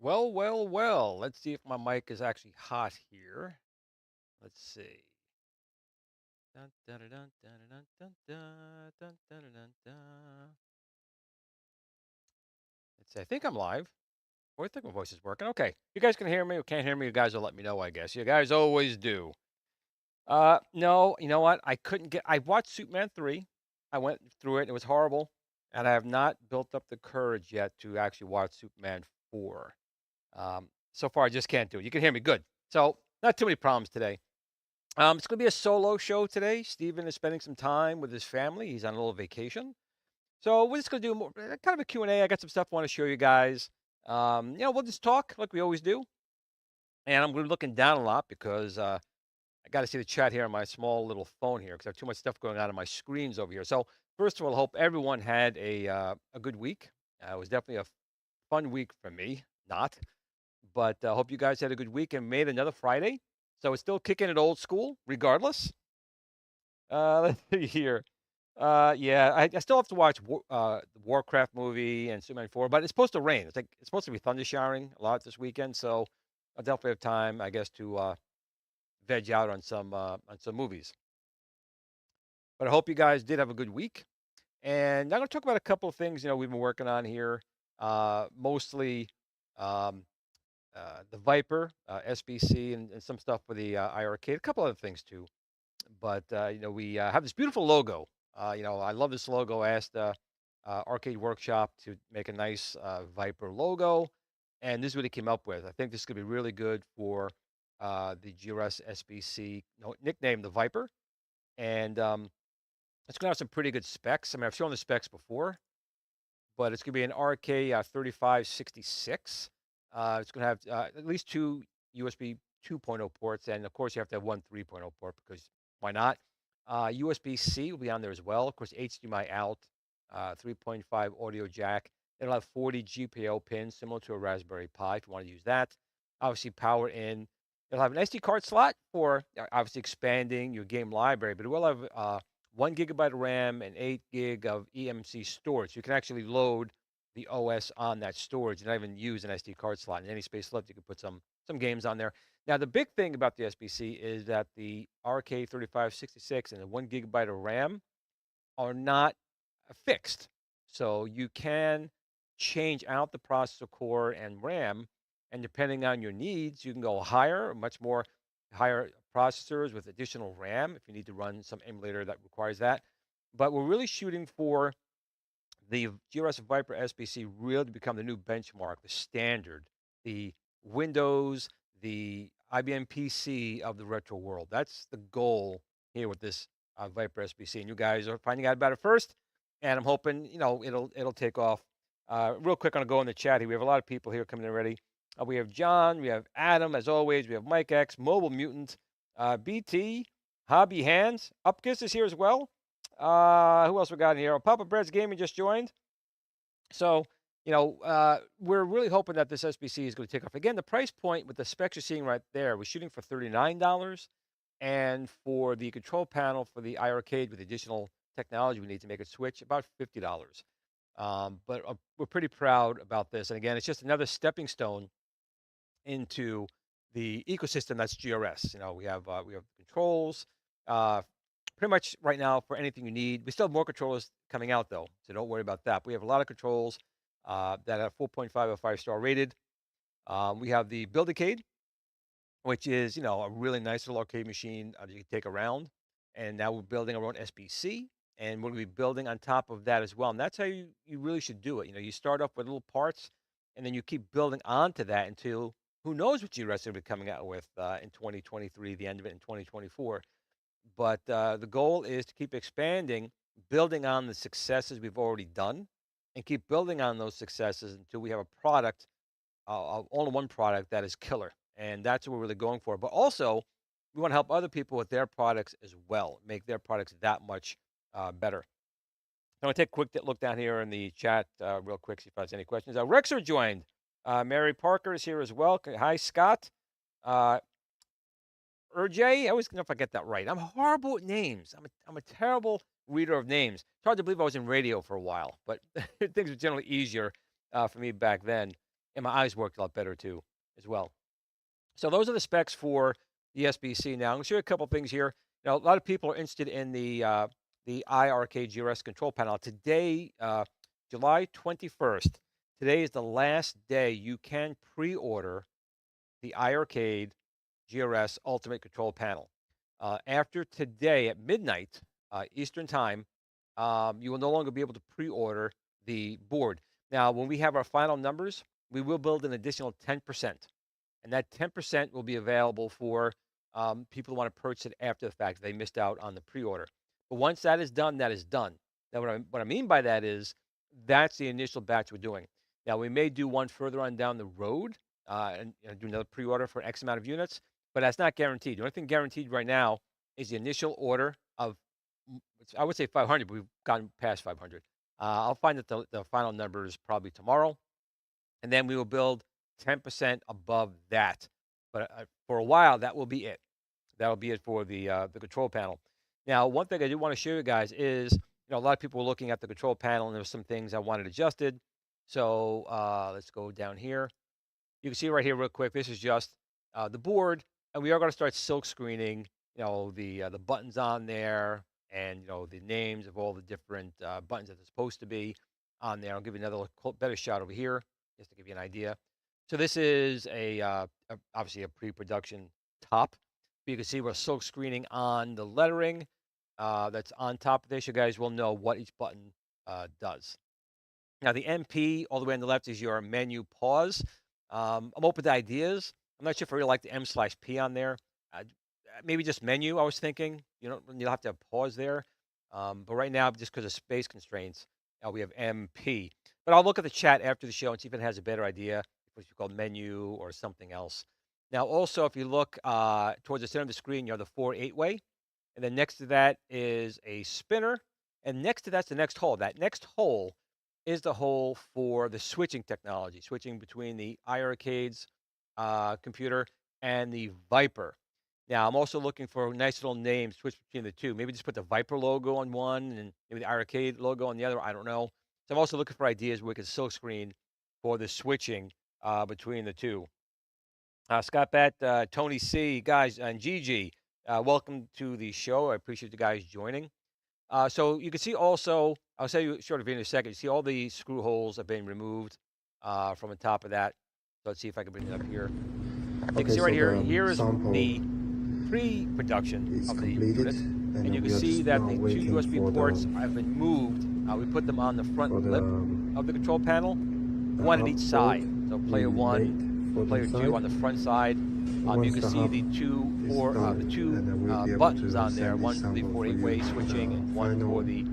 Well, well, well. Let's see if my mic is actually hot here. Let's see. Dun, dun, dun, dun, dun, dun, dun, dun, dun, dun, dun. Let's see. I think I'm live. Oh, I think my voice is working. Okay. You guys can hear me or can't hear me. You guys will let me know, I guess. You guys always do. No, you know what? I couldn't get. I watched Superman 3. I went through it. It was horrible. And I have not built up the courage yet to actually watch Superman 4. So far, I just can't do it. You can hear me good. So, not too many problems today. It's going to be a solo show today. Steven is spending some time with his family. He's on a little vacation. So, we're just going to do more, kind of a Q&A. I got some stuff I want to show you guys. We'll just talk like we always do. And I'm going to be looking down a lot because I got to see the chat here on my small little phone here because I have too much stuff going on my screens over here. So, first of all, I hope everyone had a good week. It was definitely a fun week for me. Not. But I hope you guys had a good week and made another Friday. So it's still kicking it old school, regardless. Let's see here. Yeah, I still have to watch the Warcraft movie and Superman 4, but it's supposed to rain. It's supposed to be thunder showering a lot this weekend, so I'll definitely have time, I guess, to veg out on some movies. But I hope you guys did have a good week. And I'm going to talk about a couple of things we've been working on here. Mostly. Um, the Viper SBC and some stuff for the iArcade, a couple other things too. But we have this beautiful logo. I love this logo. I asked Arcade Workshop to make a nice Viper logo, and this is what he came up with. I think this could be really good for the GRS SBC, nicknamed the Viper, and it's going to have some pretty good specs. I mean, I've shown the specs before, but it's going to be an RK 3566. It's going to have at least two USB 2.0 ports, and of course, you have to have one 3.0 port because why not? USB-C will be on there as well. Of course, HDMI out, 3.5 audio jack. It'll have 40 GPIO pins, similar to a Raspberry Pi if you want to use that. Obviously, power in. It'll have an SD card slot for obviously expanding your game library, but it will have 1 GB of RAM and 8 GB of eMMC storage. You can actually load the OS on that storage and not even use an SD card slot. In any space left, you can put some some games on there. Now, the big thing about the SBC is that the RK3566 and the 1 GB of RAM are not fixed. So you can change out the processor core and RAM, and depending on your needs, you can go higher, much more higher processors with additional RAM if you need to run some emulator that requires that. But we're really shooting for the GRS Viper SBC really to become the new benchmark, the standard, the Windows, the IBM PC of the retro world. That's the goal here with this Viper SBC. And you guys are finding out about it first, and I'm hoping it'll take off. Real quick, I'm gonna go in the chat here. We have a lot of people here coming in already. We have John, we have Adam, as always. We have Mike X, Mobile Mutant, BT, Hobby Hands. Upkiss is here as well. Who else we got in here? Oh, Papa Bread's Gaming just joined. So, we're really hoping that this SBC is going to take off. Again, the price point with the specs you're seeing right there, we're shooting for $39. And for the control panel for the iArcade with additional technology we need to make it switch, about $50. But we're pretty proud about this. And again, it's just another stepping stone into the ecosystem that's GRS. We have controls, pretty much right now for anything you need. We still have more controllers coming out though, so don't worry about that. We have a lot of controls that are 4.5 or 5-star rated. We have the Buildicade, which is a really nice little arcade machine that you can take around. And now we're building our own SBC, and we're going to be building on top of that as well. And that's how you really should do it. You start off with little parts, and then you keep building onto that until who knows what GRS will be coming out with in 2023, the end of it in 2024. But the goal is to keep expanding, building on the successes we've already done, and keep building on those successes until we have a product, all-in-one product that is killer. And that's what we're really going for. But also, we want to help other people with their products as well, make their products that much better. I'm going to take a quick look down here in the chat real quick, see if there's any questions. Rexer joined. Mary Parker is here as well. Hi, Scott. Urjay, I always don't know if I get that right. I'm horrible at names. I'm a terrible reader of names. It's hard to believe I was in radio for a while, but things were generally easier for me back then, and my eyes worked a lot better too, as well. So those are the specs for the SBC. Now I'm going to show you a couple things here. Now a lot of people are interested in the iArcade GRS control panel today, July 21st. Today is the last day you can pre-order the iArcade GRS Ultimate Control Panel. After today at midnight Eastern Time, you will no longer be able to pre-order the board. Now, when we have our final numbers, we will build an additional 10%. And that 10% will be available for people who want to purchase it after the fact. They missed out on the pre-order. But once that is done, that is done. Now, what I mean by that is that's the initial batch we're doing. Now, we may do one further on down the road and do another pre-order for X amount of units, but that's not guaranteed. The only thing guaranteed right now is the initial order of, I would say 500, but we've gotten past 500. I'll find that the final number is probably tomorrow, and then we will build 10% above that. But for a while, that will be it. That'll be it for the control panel. Now, one thing I do want to show you guys is, a lot of people were looking at the control panel, and there's some things I wanted adjusted. So let's go down here. You can see right here real quick, this is just the board, and we are going to start silk screening, the buttons on there, and the names of all the different buttons that are supposed to be on there. I'll give you another better shot over here, just to give you an idea. So this is obviously a pre-production top. You can see we're silk screening on the lettering that's on top of this. You guys will know what each button does. Now the MP all the way on the left is your menu pause. I'm open to ideas. I'm not sure if I really like the M/P on there. Maybe just menu, I was thinking. You'll have to have pause there. But right now, just because of space constraints, we have MP. But I'll look at the chat after the show and see if it has a better idea, if it's called menu or something else. Now, also, if you look towards the center of the screen, you have the 4-8-way. And then next to that is a spinner. And next to that's the next hole. That next hole is the hole for the switching technology, switching between the iArcade's computer and the Viper. Now, I'm also looking for a nice little name, switch between the two. Maybe just put the Viper logo on one and maybe the iArcade logo on the other. I don't know. So I'm also looking for ideas where we can silk screen for the switching between the two. Scott Bat, Tony C, guys, and Gigi. Welcome to the show. I appreciate you guys joining. So you can see also, I'll show you a short video in a second. You see all the screw holes have been removed from the top of that. So let's see if I can bring it up here. You can Okay, see right so here, the here's sample the pre-production is of the completed, unit. And and you can we are see just that now the two waiting USB for ports the have been moved. We put them on the front lip of the control panel, one at hub each port side. So player we one, made for player the two side. on the front side. You Once can the see hub the is the done, two and then we'll be able buttons to on there. send this One for the sample for 48-way you for switching, the and one final for the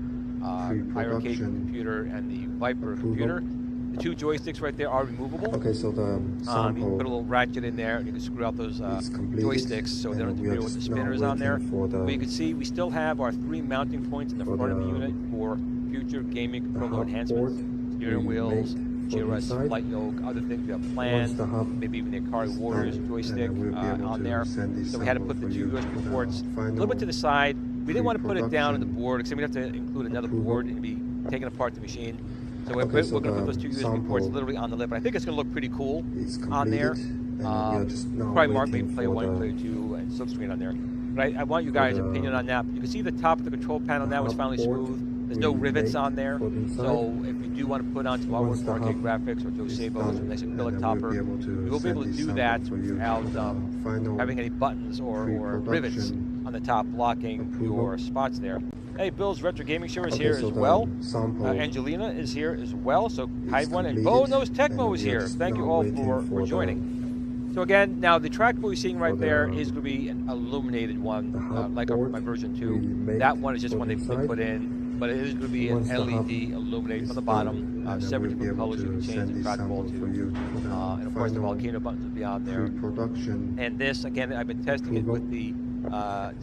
arcade pre-production computer and the Viper approval. computer. The two joysticks right there are removable. Okay, so the You sample can put a little ratchet in there, and you can screw out those is completed, joysticks so they don't and we are interfere with the just now spinners on there. waiting for the But you can see we still have our 3 mounting points in the front of the unit for future gaming controller hub enhancements, port steering we wheels, made for the GRS side. flight yoke, other things we have Once planned, the hub maybe even the Akari is Warriors done, joystick and then we'll be able on to there. send this So we had to sample put the for 2 you USB for the ports a final little bit to the side. We didn't want to put it down on the pre-production board because then we'd have to include another approval. board and be taking apart the machine. So we're, Okay, we're going to put those the 2 USB sample ports literally on the lip. I think it's going to look pretty cool is on there. completed, and we are just now Probably mark maybe waiting player for 1, player the 2, and silkscreen on there. But I want you guys' opinion on that. You can see the top of the control panel now is hub finally port smooth. There's no we rivets made on there. for the inside. So if you do want to put on some Once artwork the for arcade hub graphics or is Josebos done, or nice and acrylic then topper, we'll be able to we will be able to send do this that sample for you without for the final having any buttons or rivets pre-production on the top blocking approval. your spots there. Hey, Bill's Retro Gaming Show is Okay, here so as the well. sample Angelina is here as well. So hi, is everyone. And completed, Bo Knows Tecmo and is we are here. just Thank you now all waiting for for joining. So again, now the trackball you're seeing right for there the is going to be an illuminated one, hub like port my version we 2. made That one is just for one the they inside. put in, but it is going to be an Once the hub LED illuminated from the is bottom. done, and then 7 we'll be different able colors you to can change send the this trackball sample for to. you for the And of course, the final volcano buttons will be on there. pre-production And this, again, I've been testing it with the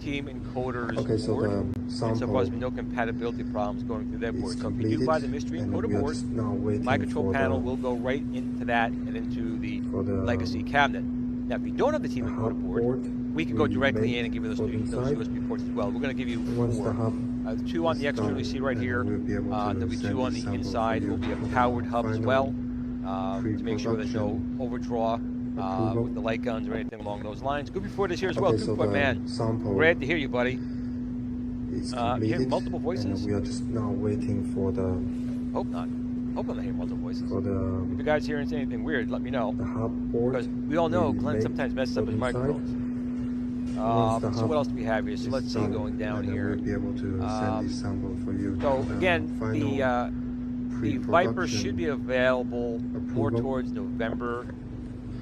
Team Encoders Okay, so board. the And so far, sample there's been no compatibility problems going through their is board. So if you completed, do buy the mystery and encoder we are board, just now waiting my control for panel the will go right into that and into the for the legacy cabinet. Now, if you don't have the Team Encoder hub board, port we can go we directly made in and give you those for the those inside. USB ports as well. We're going to give you Once the 4. hub 2 on is the external done, you see right and here. we'll be able to There'll be send 2 on this the sample inside. for Will be you a for the powered hub as final well to make sure there's no pre-production overdraw approval. with the light guns or anything along those lines. Goofy Ford is here as Okay, well. so Goofy Ford, the man, sample glad to hear you, buddy. is You completed, hear multiple and voices? we are just now waiting for the Hope not. Hope I'm not hearing multiple voices. for If you the guys hear anything weird, let me know. hub port Because we all know we Glenn made sometimes messes for up the his inside. microphones. Once the So hub what else do we have here? So is let's see, done, going down and then here. we'll be able to send this sample for you So for the again, final the Viper should pre-production be available more approval. towards November,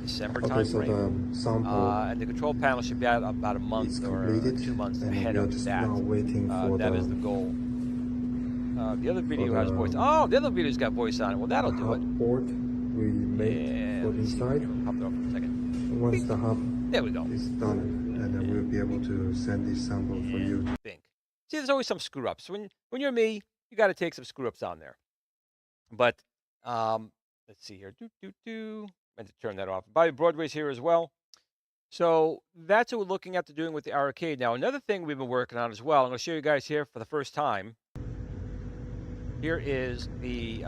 December Okay, so timeframe. the sample And the control panel should be out about a is month or completed, 2 months and ahead we are of just that. now waiting for That is the the goal. The other video has voice. the Oh, the other video's got voice on it. Well, that'll do it. hub port we made Yeah, for the let's see. inside. Pop it off for a second. Once the hub There we go. is done, and then we'll be able to send this sample for you. Think. See, there's always some screw ups. When you're me, you got to take some screw ups on there. But let's see here. Meant to turn that off. Bobby Broadway's here as well. So that's what we're looking at doing with the arcade. Now, another thing we've been working on as well. I'm going to show you guys here for the first time. Here is the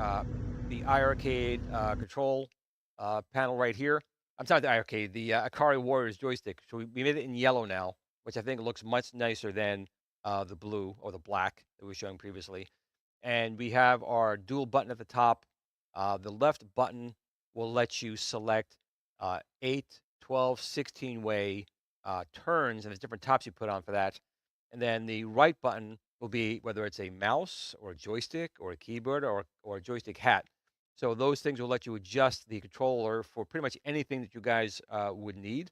iArcade control panel right here. I'm sorry, the iArcade, the Akari Warriors joystick. So we made it in yellow now, which I think looks much nicer than the blue or the black that we were showing previously. And we have our dual button at the top. The left button will let you select 8, 12, 16-way turns, and there's different tops you put on for that. And then the right button will be whether it's a mouse or a joystick or a keyboard or a joystick hat. So those things will let you adjust the controller for pretty much anything that you guys would need.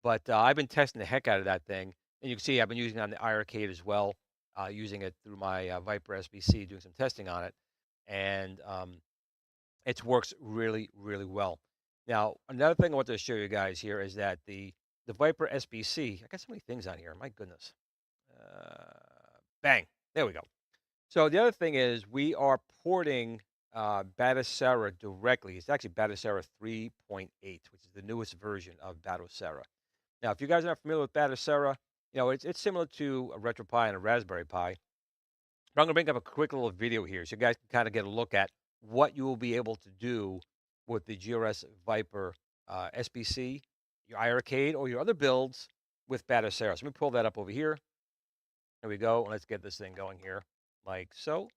But I've been testing the heck out of that thing. And you can see I've been using it on the iArcade as well, using it through my Viper SBC, doing some testing on it. And it works really, really well. Now, another thing I want to show you guys here is that the Viper SBC, I got so many things on here. My goodness. Bang. There we go. So the other thing is we are porting Batocera directly. It's actually Batocera 3.8, which is the newest version of Batocera. Now, if you guys are not familiar with Batocera, it's similar to a RetroPie and a Raspberry Pi. But I'm going to bring up a quick little video here so you guys can kind of get a look at what you will be able to do with the GRS Viper SBC, your iArcade or your other builds with Batocera. So let me pull that up over here. There we go. Let's get this thing going here, like so.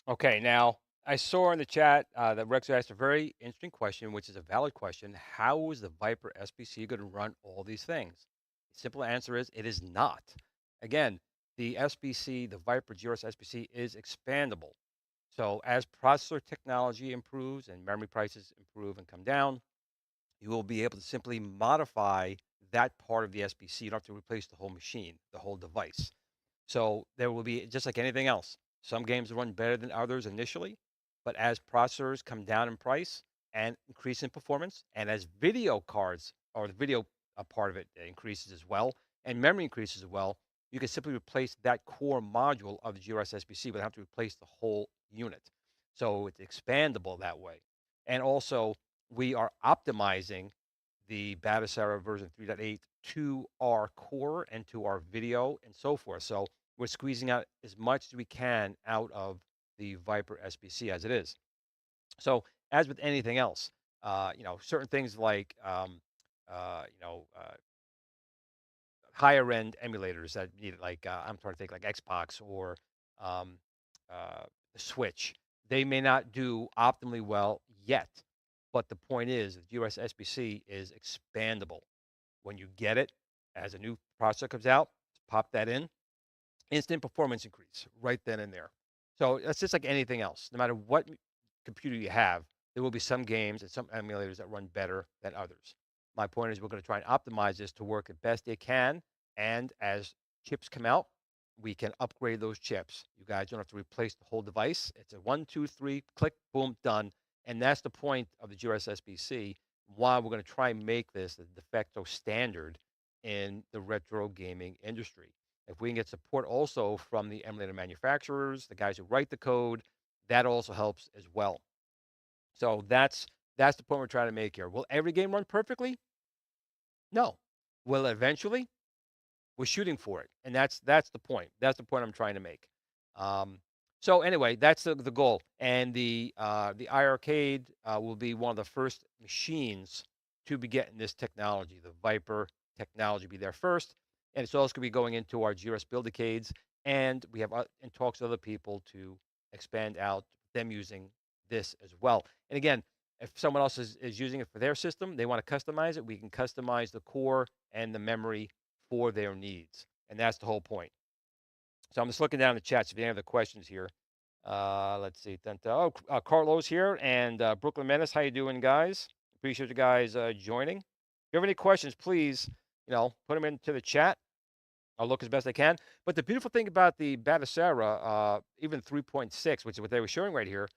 Okay, now I saw in the chat that Rex asked a very interesting question, which is a valid question. How is the Viper SBC going to run all these things? The simple answer is it is not. Again, the SBC, the Viper GRS SBC, is expandable. So as processor technology improves and memory prices improve and come down, you will be able to simply modify that part of the SBC. You don't have to replace the whole machine, the whole device. So there will be, just like anything else, some games run better than others initially, but as processors come down in price and increase in performance, and as video cards or the video part of it increases as well, and memory increases as well, you can simply replace that core module of the GRS SBC without having to replace the whole unit. So it's expandable that way. And also, we are optimizing the Batocera version 3.8 to our core and to our video and so forth. So we're squeezing out as much as we can out of the Viper SBC as it is. So as with anything else, certain things like higher end emulators that need like I'm trying to think like Xbox or um, the Switch. They may not do optimally well yet, but the point is the US SBC is expandable. When you get it, as a new processor comes out, pop that in, instant performance increase right then and there. So it's just like anything else. No matter what computer you have, there will be some games and some emulators that run better than others. My point is, we're going to try and optimize this to work as best it can. And as chips come out, we can upgrade those chips. You guys don't have to replace the whole device. It's a one, two, three, click, boom, done. And that's the point of the GRS SBC. Why we're going to try and make this the de facto standard in the retro gaming industry. If we can get support also from the emulator manufacturers, the guys who write the code, that also helps as well. So that's the point we're trying to make here. Will every game run perfectly? No. Will it eventually? We're shooting for it, and that's the point. That's the point I'm trying to make. Um, so anyway, that's the goal. And the iArcade will be one of the first machines to be getting this technology. The Viper technology will be there first, and it's also going to be going into our GRS Buildicades, and we have in talks with other people to expand out them using this as well. And again, if someone else is using it for their system, they want to customize it, we can customize the core and the memory for their needs. And that's the whole point. So I'm just looking down the chat. So if you have any other questions here, let's see. Carlos here and Brooklyn Menace. How you doing, guys? Appreciate you guys joining. If you have any questions, please, put them into the chat. I'll look as best I can. But the beautiful thing about the Batocera, even 3.6, which is what they were showing right here,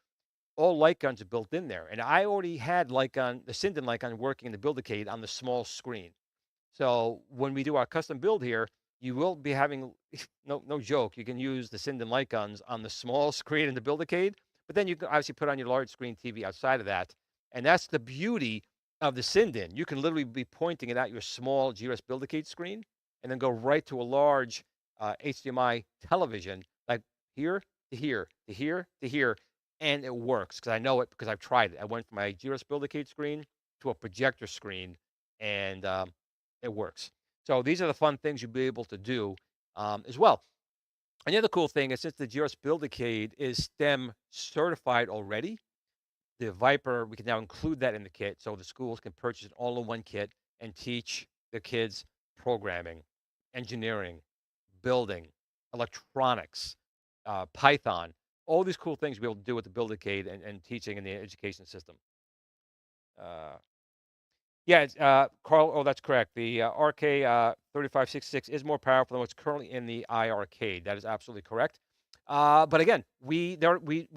all light guns are built in there. And I already had the Sinden light gun working in the Buildicade on the small screen. So when we do our custom build here, you will be having no joke. You can use the Sinden light guns on the small screen in the Buildicade, but then you can obviously put on your large screen TV outside of that, and that's the beauty of the Sinden. You can literally be pointing it at your small GRS Buildicade screen, and then go right to a large HDMI television, like here to here to here to here, and it works because I know it because I've tried it. I went from my GRS Buildicade screen to a projector screen, and it works. So these are the fun things you'll be able to do as well. And the other cool thing is since the GRS Buildicade is STEM certified already, the Viper, we can now include that in the kit so the schools can purchase an all-in-one kit and teach the kids programming, engineering, building, electronics, Python, all these cool things we'll be able to do with the Buildicade and teaching in the education system. Uh, Yeah, it's, Carl. Oh, that's correct. The RK 3566 is more powerful than what's currently in the iArcade. That is absolutely correct. But again, we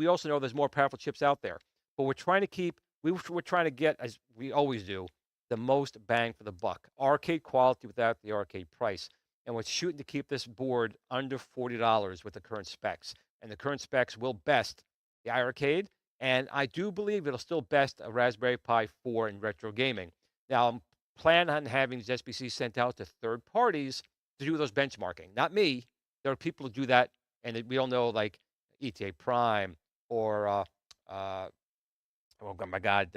also know there's more powerful chips out there. But we're trying to we're trying to get, as we always do, the most bang for the buck. Arcade quality without the arcade price. And we're shooting to keep this board under $40 with the current specs. And the current specs will best the iArcade. And I do believe it'll still best a Raspberry Pi 4 in retro gaming. Now, I'm planning on having these SBCs sent out to third parties to do those benchmarking. Not me. There are people who do that, and we all know like ETA Prime or my God,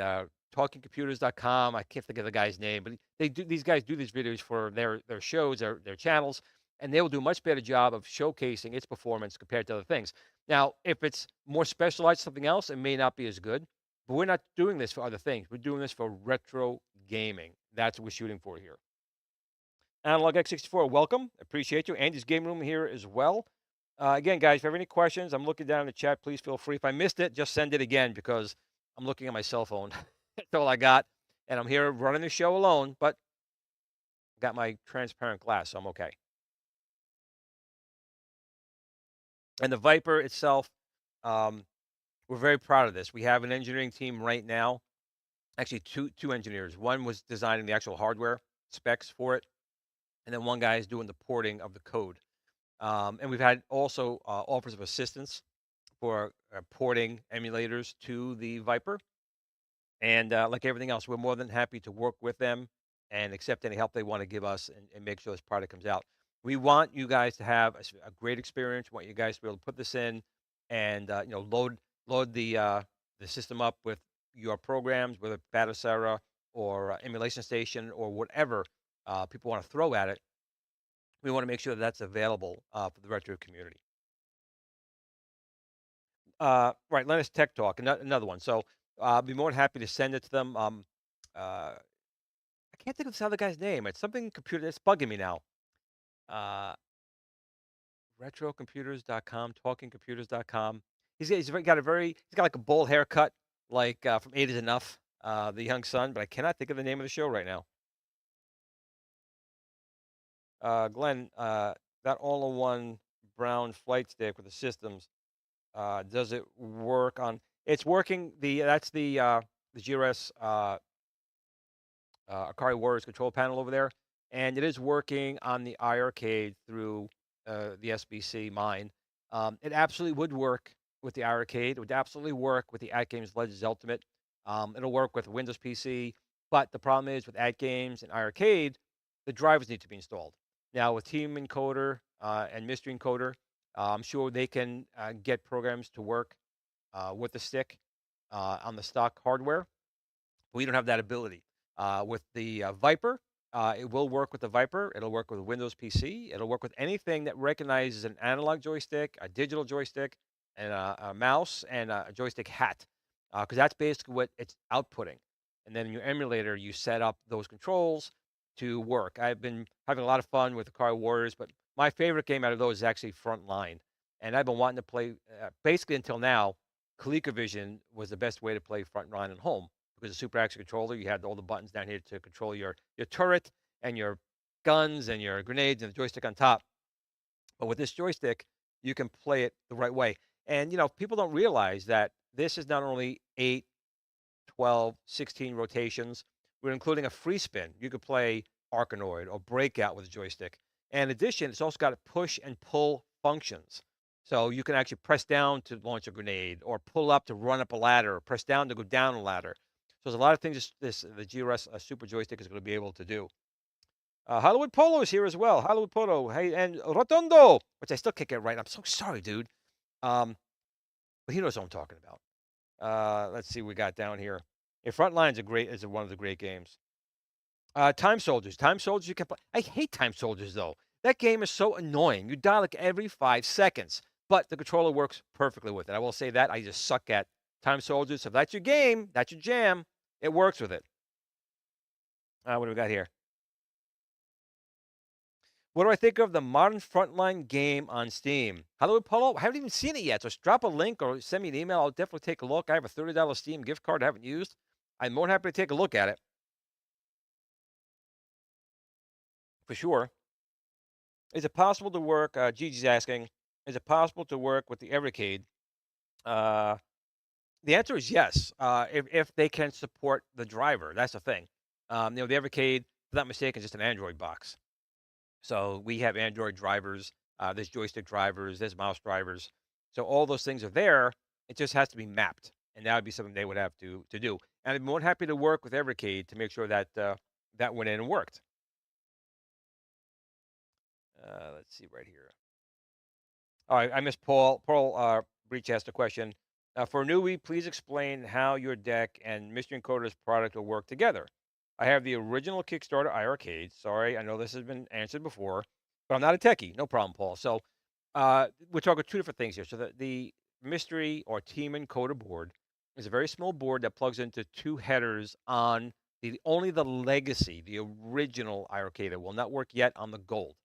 talkingcomputers.com. I can't think of the guy's name, but these guys do these videos for their shows, their channels, and they will do a much better job of showcasing its performance compared to other things. Now, if it's more specialized something else, it may not be as good, but we're not doing this for other things. We're doing this for retro gaming. That's what we're shooting for here. Analog X64, welcome. Appreciate you. Andy's Game Room here as well. Again, guys, if you have any questions, I'm looking down in the chat. Please feel free. If I missed it, just send it again because I'm looking at my cell phone. That's all I got. and I'm here running the show alone, but got my transparent glass, so I'm okay. And the Viper itself, um, we're very proud of this. We have an engineering team right now, actually two engineers. One was designing the actual hardware specs for it, and then one guy is doing the porting of the code. And we've had also offers of assistance for porting emulators to the Viper. And like everything else, we're more than happy to work with them and accept any help they want to give us and make sure this product comes out. We want you guys to have a great experience. We want you guys to be able to put this in and load the system up with your programs, whether Batocera or emulation station or whatever people want to throw at it. We want to make sure that that's available for the retro community. Right, Linus Tech Talk, another one. So I'll be more than happy to send it to them. Uh, I can't think of this other guy's name. It's something computer. It's bugging me now. Uh, retrocomputers.com, talkingcomputers.com. He's got like a bowl haircut, like from Eight is Enough, the young son, but I cannot think of the name of the show right now. Glenn, that all-in-one brown flight stick with the systems, does it work on? It's working. The GRS Akari Warriors control panel over there, and it is working on the iArcade through the SBC mine. It absolutely would work with the iArcade. It would absolutely work with the At Games Legends Ultimate. It'll work with Windows PC, but the problem is with At Games and iArcade, the drivers need to be installed. Now with Team Encoder and Mystery Encoder, I'm sure they can get programs to work with the stick on the stock hardware. We don't have that ability. With the Viper, it will work with the Viper. It'll work with Windows PC. It'll work with anything that recognizes an analog joystick, a digital joystick, and a mouse and a joystick hat, because that's basically what it's outputting. And then in your emulator, you set up those controls to work. I've been having a lot of fun with the Car Warriors, but my favorite game out of those is actually Frontline. And I've been wanting to play basically until now. ColecoVision was the best way to play Frontline at home because the super action controller, you had all the buttons down here to control your turret and your guns and your grenades and the joystick on top. But with this joystick, you can play it the right way. And people don't realize that this is not only 8, 12, 16 rotations. We're including a free spin. You could play Arkanoid or Breakout with a joystick. And in addition, it's also got push and pull functions. So you can actually press down to launch a grenade or pull up to run up a ladder or press down to go down a ladder. So there's a lot of things the GRS Super Joystick is going to be able to do. Hollywood Polo is here as well. Hollywood Polo. Hey, and Rotondo, which I still can't get right. I'm so sorry, dude. But he knows what I'm talking about. Let's see what we got down here. Yeah, Frontline's is one of the great games. Time Soldiers. Time Soldiers you can play. I hate Time Soldiers though. That game is so annoying. You die like every 5 seconds, but the controller works perfectly with it. I will say that. I just suck at Time Soldiers. So if that's your game, that's your jam, it works with it. What do we got here? What do I think of the modern Frontline game on Steam? Hollywood Polo? I haven't even seen it yet. So just drop a link or send me an email. I'll definitely take a look. I have a $30 Steam gift card I haven't used. I'm more than happy to take a look at it. For sure. Is it possible to work? Gigi's asking, is it possible to work with the Evercade? Uh, the answer is yes. If they can support the driver, that's the thing. The Evercade, if I'm not mistaken, is just an Android box. So we have Android drivers. There's joystick drivers. There's mouse drivers. So all those things are there. It just has to be mapped, and that would be something they would have to do. And I'm more than happy to work with Evercade to make sure that that went in and worked. Let's see right here. All right, I missed Paul. Paul Breach asked a question. For a newbie, please explain how your deck and Mystery Encoder's product will work together. I have the original Kickstarter iArcade. Sorry, I know this has been answered before, but I'm not a techie. No problem, Paul. So we're talking two different things here. So the Mystery or Team Encoder board is a very small board that plugs into two headers on only the legacy, the original iArcade. It will not work yet on the gold.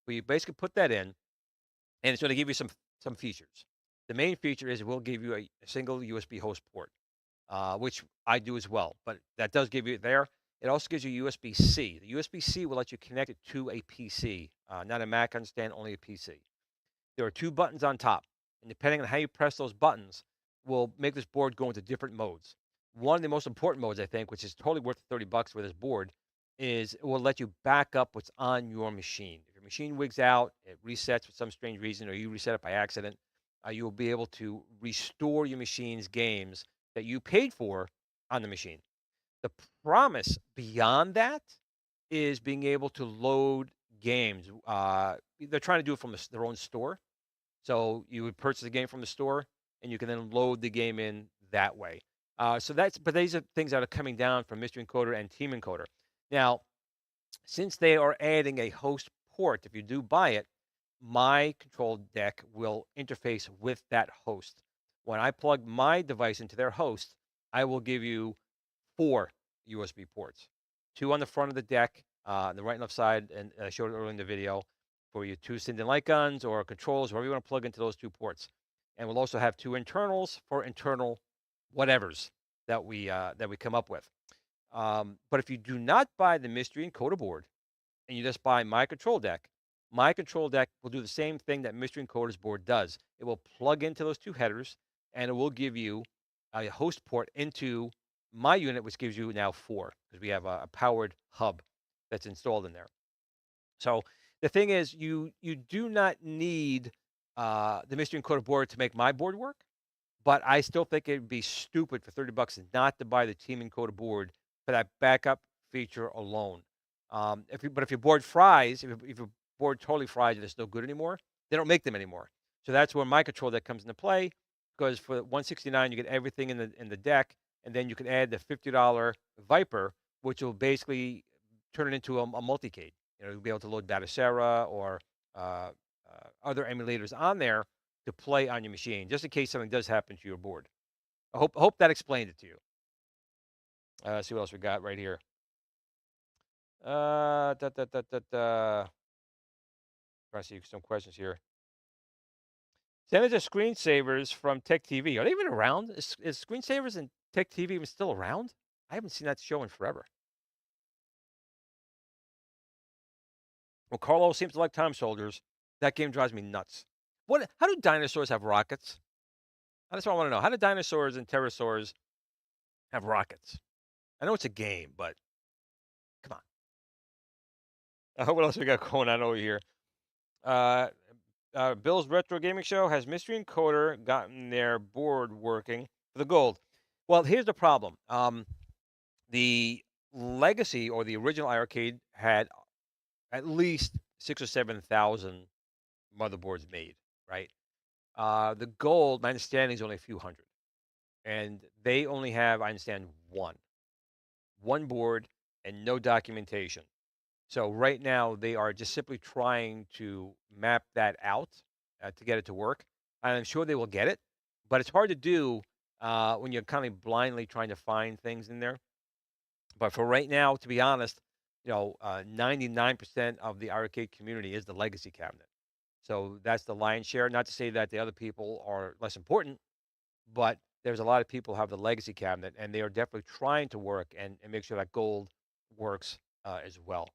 We basically put that in, and it's going to give you some features. The main feature is it will give you a single USB host port. which I do as well. But that does give you there. It also gives you USB-C. The USB-C will let you connect it to a PC, not a Mac, understand, only a PC. There are two buttons on top, and depending on how you press those buttons, will make this board go into different modes. One of the most important modes, I think, which is totally worth the $30 for this board, is it will let you back up what's on your machine. If your machine wigs out, it resets for some strange reason, or you reset it by accident, you will be able to restore your machine's games that you paid for on the machine. The promise beyond that is being able to load games. They're trying to do it from their own store. So you would purchase a game from the store, and you can then load the game in that way. But these are things that are coming down from Mystery Encoder and Team Encoder. Now, since they are adding a host port, if you do buy it, my control deck will interface with that host. When I plug my device into their host, I will give you 4 USB ports, 2 on the front of the deck, on the right and left side, and I showed it earlier in the video for your 2 Sinden light guns or controls, wherever you want to plug into those 2 ports. And we'll also have 2 internals for internal whatevers that we come up with. But if you do not buy the Mystery Encoder board and you just buy my control deck will do the same thing that Mystery Encoder's board does. It will plug into those 2 headers, and it will give you a host port into my unit, which gives you now 4 because we have a powered hub that's installed in there. So the thing is, you do not need the Mystery Encoder board to make my board work, but I still think it'd be stupid for $30 not to buy the Team Encoder board for that backup feature alone. If your board fries, if your board totally fries and it's no good anymore, they don't make them anymore. So that's where my control deck comes into play because for 169 you get everything in the deck, and then you can add the $50 Viper, which will basically turn it into a multi-cade. You'll be able to load Batocera or uh, other emulators on there to play on your machine, just in case something does happen to your board. I hope that explained it to you. Let's see what else we got right here. Trying to see some questions here. Send us screensavers from Tech TV. Are they even around? Is screensavers and Tech TV even still around? I haven't seen that show in forever. Well, Carlo seems to like time soldiers. That game drives me nuts. How do dinosaurs have rockets? That's what I want to know. How do dinosaurs and pterosaurs have rockets? I know it's a game, but come on. What else we got going on over here? Uh, Bill's Retro Gaming Show, has Mystery Encoder gotten their board working for the gold? Well, here's the problem. The legacy or the original arcade had at least 6 or 7 thousand motherboards made, right? The gold, my understanding, is only a few hundred, and they only have, I understand, one board and no documentation. So right now they are just simply trying to map that out to get it to work. And I'm sure they will get it, but it's hard to do when you're kind of blindly trying to find things in there. But for right now, to be honest, 99% of the arcade community is the legacy cabinet. So that's the lion's share. Not to say that the other people are less important, but there's a lot of people who have the legacy cabinet, and they are definitely trying to work and make sure that gold works as well.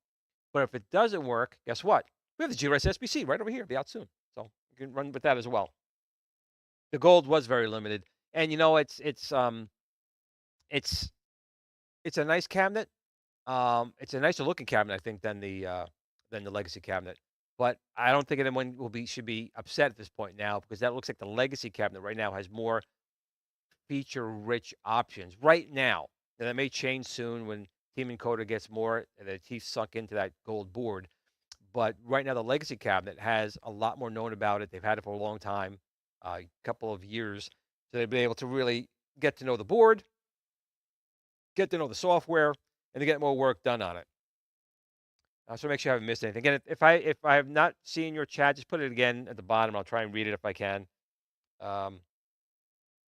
But if it doesn't work, guess what? We have the Viper SBC right over here. It'll be out soon, so you can run with that as well. The gold was very limited, and it's it's a nice cabinet. It's a nicer looking cabinet, I think, than the legacy cabinet. But I don't think anyone should be upset at this point now because that looks like the legacy cabinet right now has more feature rich options right now. Now, that may change soon when Team Encoder gets more the teeth sunk into that gold board. But right now, the legacy cabinet has a lot more known about it. They've had it for a long time, a couple of years. So they've been able to really get to know the board, get to know the software, and to get more work done on it. So make sure I haven't missed anything. Again, if I have not seen your chat, just put it again at the bottom. I'll try and read it if I can. Um,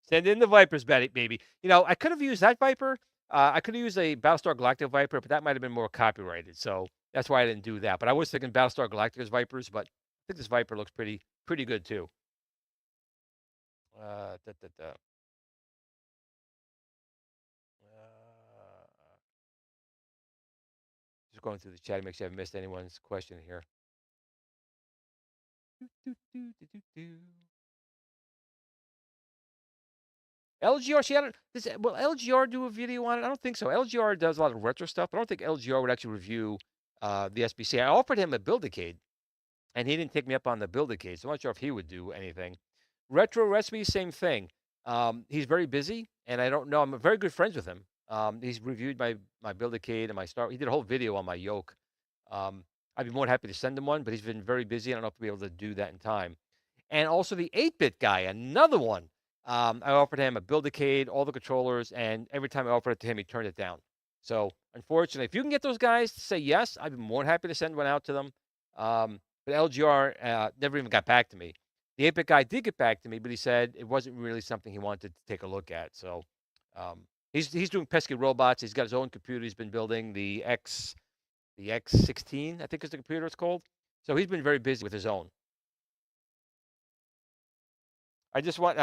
Send in the Vipers, baby. I could have used that Viper. I could have used a Battlestar Galactica Viper, but that might have been more copyrighted. So that's why I didn't do that. But I was thinking Battlestar Galactica's Vipers, but I think this Viper looks pretty good too. Da, da, da. going through the chat to make sure I haven't missed anyone's question here. LGR, she had will LGR do a video on it? I don't think so. LGR does a lot of retro stuff, but I don't think LGR would actually review the SBC. I offered him a Build-A-Cade, and he didn't take me up on the Build-A-Cade, so I'm not sure if he would do anything. Retro Recipe, same thing. He's very busy, and I don't know. I'm very good friends with him. He's reviewed my Build-A-Cade and my Star. He did a whole video on my yoke. I'd be more than happy to send him one, but he's been very busy. I don't know if he'll be able to do that in time. And also the 8-bit guy, another one. I offered him a Build-A-Cade, all the controllers, and every time I offered it to him, he turned it down. So unfortunately, if you can get those guys to say yes, I'd be more than happy to send one out to them. But LGR never even got back to me. The 8-bit guy did get back to me, but he said it wasn't really something he wanted to take a look at. So he's doing pesky robots. He's got his own computer. He's been building the X16, I think is the computer it's called. So he's been very busy with his own. I just want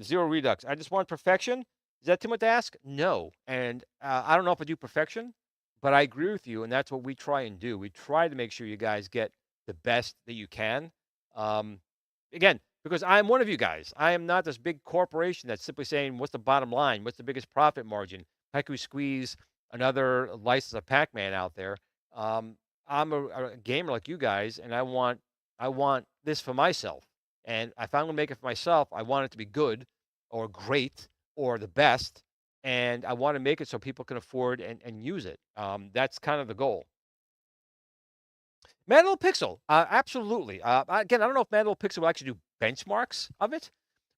zero redux. I just want perfection. Is that too much to ask? No. And I don't know if I do perfection, but I agree with you, and that's what we try and do. We try to make sure you guys get the best that you can. Again, because I am one of you guys. I am not this big corporation that's simply saying, what's the bottom line? What's the biggest profit margin? How can we squeeze another license of Pac-Man out there? I'm a gamer like you guys, and I want this for myself. And if I'm going to make it for myself, I want it to be good or great or the best. And I want to make it so people can afford and use it. That's kind of the goal. Mad Little Pixel, absolutely. Again, I don't know if Mad Little Pixel will actually do benchmarks of it,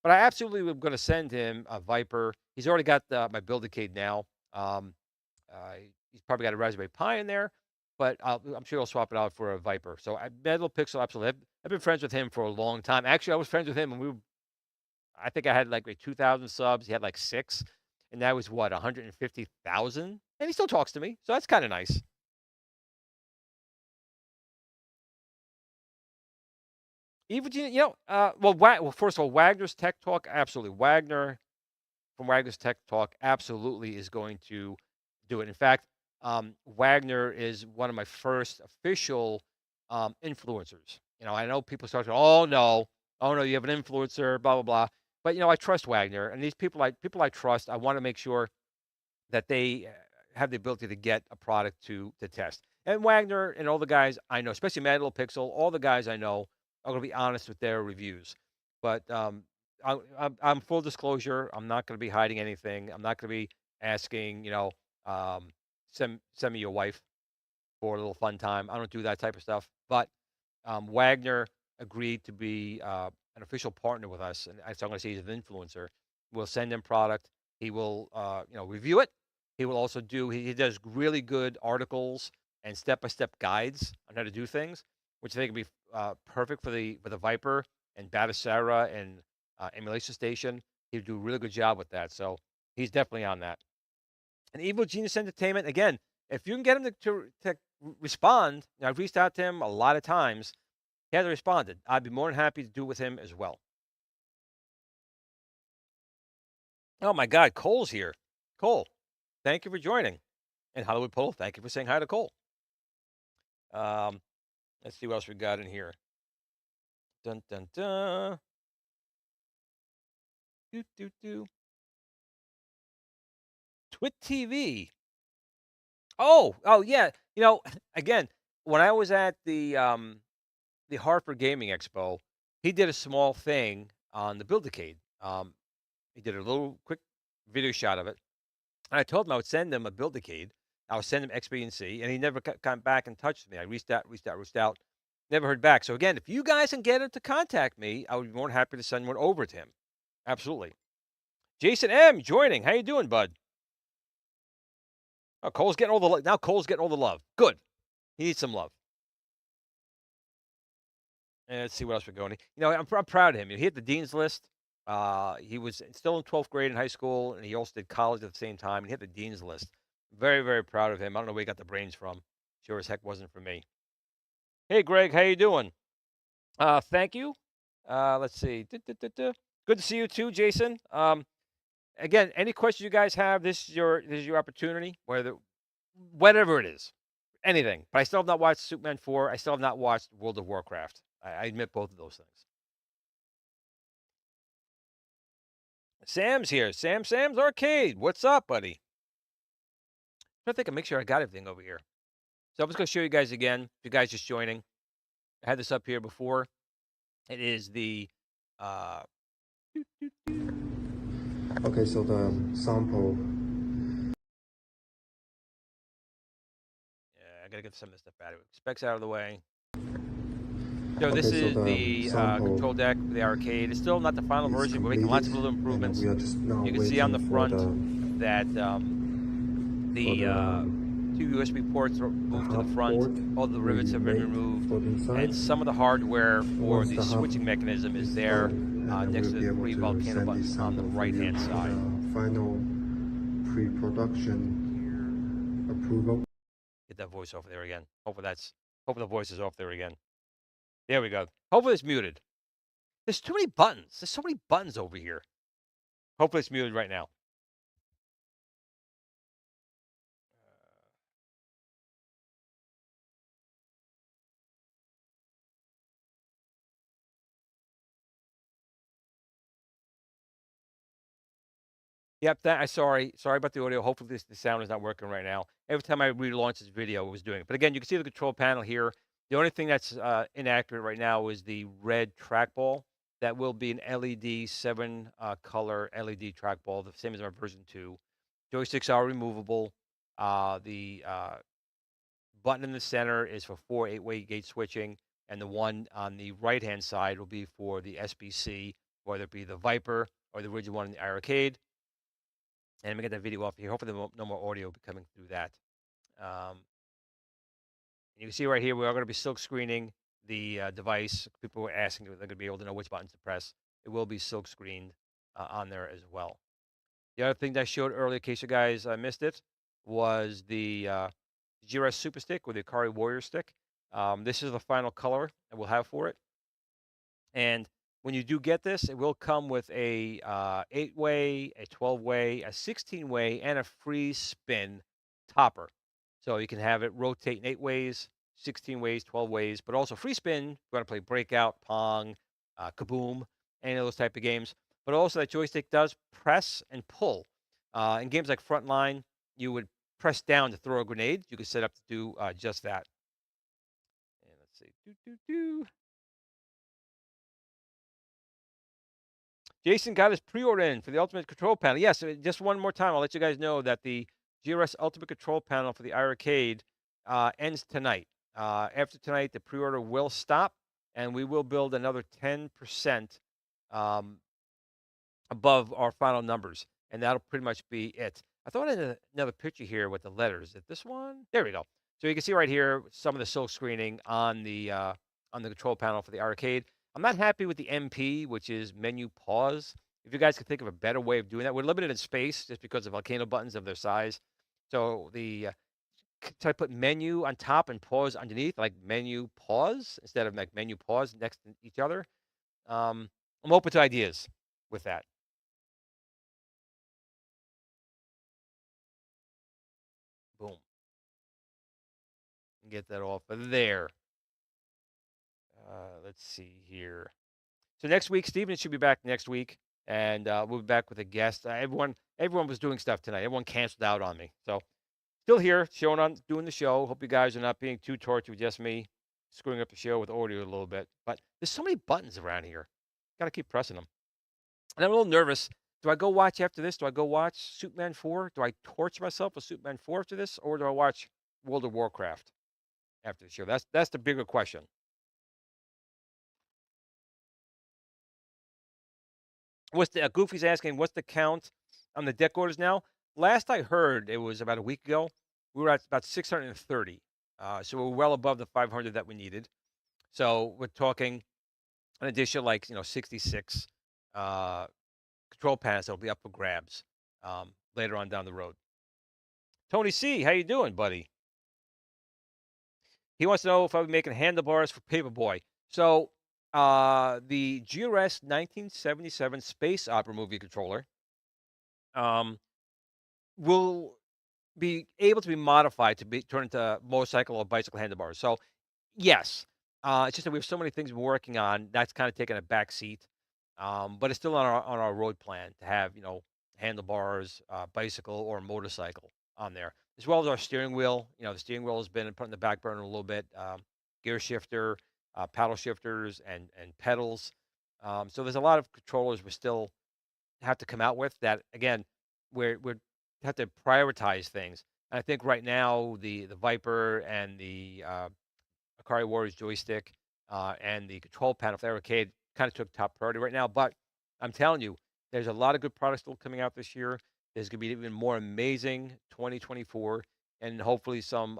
but I absolutely am going to send him a Viper. He's already got my Build-A-Cade now. He's probably got a Raspberry Pi in there, but I'm sure he'll swap it out for a Viper. So Mad Little Pixel, absolutely. I've been friends with him for a long time. Actually, I was friends with him when I think I had like 2,000 subs. He had like 6, and that was what, 150,000? And he still talks to me, so that's kind of nice. Even, well, first of all, Wagner's Tech Talk, absolutely. Wagner from Wagner's Tech Talk absolutely is going to do it. In fact, Wagner is one of my first official influencers. I know people start to, oh no, you have an influencer, blah blah blah. But I trust Wagner, and these people I trust. I want to make sure that they have the ability to get a product to test. And Wagner and all the guys I know, especially Mad Little Pixel, all the guys I know are going to be honest with their reviews. But I'm full disclosure. I'm not going to be hiding anything. I'm not going to be asking, send me your wife for a little fun time. I don't do that type of stuff. But Wagner agreed to be an official partner with us, and so I'm going to say he's an influencer. We'll send him product. He will, review it. He will also do. He does really good articles and step-by-step guides on how to do things, which I think would be perfect for the Viper and Batocera and Emulation Station. He'd do a really good job with that. So he's definitely on that. And Evil Genius Entertainment, again, if you can get him to respond, I've reached out to him a lot of times. He hasn't responded. I'd be more than happy to do it with him as well. Oh my God, Cole's here. Cole, thank you for joining. And Hollywood Polo, thank you for saying hi to Cole. Let's see what else we got in here. Dun dun dun. Do do do. Twit TV. Oh yeah. Again, when I was at the Hartford Gaming Expo, he did a small thing on the Build-A-Cade. He did a little quick video shot of it, and I told him I would send him a Build-A-Cade. I would send him X, B, and C, and he never got back in touch with me. I reached out, never heard back. So again, if you guys can get him to contact me, I would be more than happy to send one over to him. Absolutely. Jason M joining. How you doing, bud? Oh, Cole's getting all the love. Now Cole's getting all the love. Good. He needs some love. And let's see what else we're going. I'm proud of him. He hit the dean's list. He was still in 12th grade in high school, and he also did college at the same time. And he hit the dean's list. Very, very proud of him. I don't know where he got the brains from. Sure as heck wasn't for me. Hey, Greg, how you doing? Thank you. Let's see. Good to see you too, Jason. Again, any questions you guys have, this is your opportunity. Whatever it is, anything. But I still have not watched Superman 4. I still have not watched World of Warcraft. I admit both of those things. Sam's here. Sam's Arcade. What's up, buddy? I think I make sure I got everything over here. So I'm just going to show you guys again. If you guys just joining, I had this up here before. It is the uh, Okay, so the sample. yeah, I gotta get some of this stuff out of it. Specs out of the way. So Okay, this so is the the sample control deck for the arcade. It's still not the final is version. We're making lots of completed, little and improvements. we are just now You can see on the waiting front that for the two USB ports are moved to the hub front. port All the rivets have been made removed, for the inside. and some of the hardware for Once the the hub switching mechanism is is there done, and next we'll to be the able 3 to volcano send buttons this on the sample for right-hand you for side. the final pre-production approval. Get that voice off there again. Hopefully the voice is off there again. There we go. Hopefully it's muted. There's too many buttons. There's so many buttons over here. Hopefully it's muted right now. Yep, sorry about the audio. Hopefully the sound is not working right now. Every time I relaunched this video, it was doing it. But again, you can see the control panel here. The only thing that's inaccurate right now is the red trackball. That will be an LED 7 color LED trackball, the same as our version 2. Joysticks are removable. The button in the center is for 4 8-way gate switching, and the one on the right-hand side will be for the SBC, whether it be the Viper or the original one in the arcade. And let me get that video off here. Hopefully, no more audio coming through that. You can see right here, we are going to be silk screening the device. People were asking if they're going to be able to know which buttons to press. It will be silk screened on there as well. The other thing that I showed earlier, in case you guys missed it, was the GRS Super Stick or the Akari Warrior Stick. This is the final color that we'll have for it. And when you do get this, it will come with a 8-way, a 12-way, a 16-way, and a free spin topper. So you can have it rotate in 8 ways, 16 ways, 12 ways, but also free spin. If you want to play Breakout, Pong, Kaboom, any of those type of games. But also that joystick does press and pull. In games like Frontline, you would press down to throw a grenade. You could set up to do just that. And let's see. Jason got his pre-order in for the Ultimate Control Panel. Yes, just one more time, I'll let you guys know that the GRS Ultimate Control Panel for the arcade ends tonight. After tonight, the pre-order will stop, and we will build another 10% above our final numbers, and that'll pretty much be it. I thought I had another picture here with the letters. Is it this one? There we go. So you can see right here some of the silk screening on the control panel for the arcade. I'm not happy with the MP, which is menu pause. If you guys could think of a better way of doing that, we're limited in space just because of volcano buttons of their size. So so I put menu on top and pause underneath, like menu pause instead of like menu pause next to each other. I'm open to ideas with that. Boom. Get that off of there. Let's see here. So next week, Steven should be back next week, and we'll be back with a guest. Everyone was doing stuff tonight. Everyone canceled out on me. So still here, doing the show. Hope you guys are not being too tortured with just me screwing up the show with audio a little bit. But there's so many buttons around here. Got to keep pressing them. And I'm a little nervous. Do I go watch after this? Do I go watch Superman 4? Do I torture myself with Superman 4 after this? Or do I watch World of Warcraft after the show? That's the bigger question. What's the Goofy's asking, what's the count on the deck orders now? Last I heard, it was about a week ago. We were at about 630. So we're well above the 500 that we needed. So we're talking an additional, 66 control panels that'll be up for grabs later on down the road. Tony C, how you doing, buddy? He wants to know if I'll be making handlebars for Paperboy. So the GRS 1977 Space Opera movie controller will be able to be modified to be turned into motorcycle or bicycle handlebars. So, yes, it's just that we have so many things we're working on that's kind of taking a back seat, but it's still on our road plan to have handlebars, bicycle or motorcycle on there, as well as our steering wheel. The steering wheel has been put in the back burner a little bit. Gear shifter, paddle shifters, and pedals. So there's a lot of controllers we still have to come out with that. Again, we're have to prioritize things. And I think right now the Viper and the Akari Warriors joystick and the control panel for the arcade kind of took top priority right now. But I'm telling you, there's a lot of good products still coming out this year. There's going to be even more amazing 2024, and hopefully some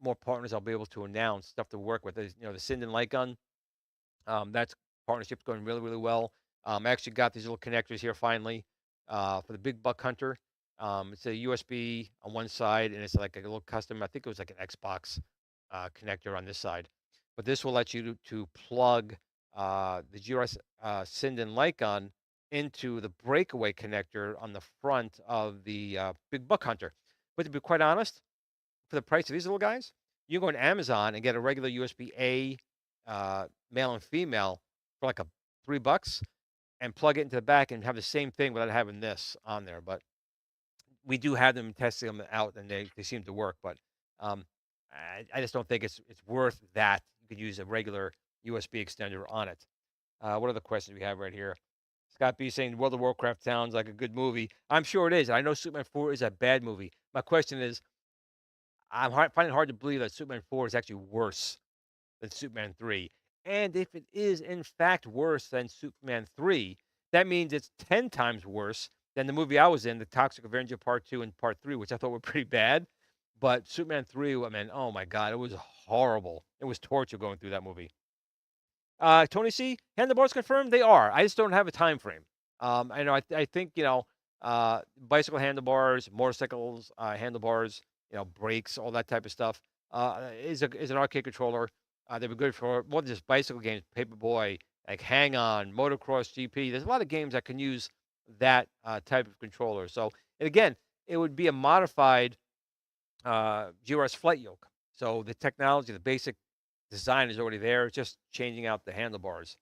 more partners I'll be able to announce stuff to work with. There's, the Sinden Light Gun. That's partnership's going really, really well. I actually got these little connectors here finally for the Big Buck Hunter. It's a USB on one side, and it's like a little custom. I think it was like an Xbox connector on this side, but this will let you to plug the GRS Sinden light gun into the breakaway connector on the front of the Big Buck Hunter. But to be quite honest, for the price of these little guys, you can go on Amazon and get a regular USB A male and female for like a $3 and plug it into the back and have the same thing without having this on there. But we do have them testing them out and they seem to work. But um, I just don't think it's worth that. You could use a regular USB extender on it. What are the questions we have right here? Scott B saying World of Warcraft sounds like a good movie. I'm sure it is. I know Superman 4 is a bad movie. My question is, finding it hard to believe that Superman 4 is actually worse than Superman 3. And if it is in fact worse than Superman 3, that means it's 10 times worse than the movie I was in, The Toxic Avenger Part 2 and Part 3, which I thought were pretty bad. But Superman 3, I mean, oh my God, it was horrible. It was torture going through that movie. Tony C, handlebars confirmed? They are. I just don't have a time frame. I think, bicycle handlebars, motorcycles, handlebars, brakes, all that type of stuff, is an arcade controller. They were good for more than just bicycle games, Paperboy, like Hang On, Motocross GP. There's a lot of games that can use that type of controller. So, and again, it would be a modified GRS flight yoke. So the technology, the basic design is already there. It's just changing out the handlebars.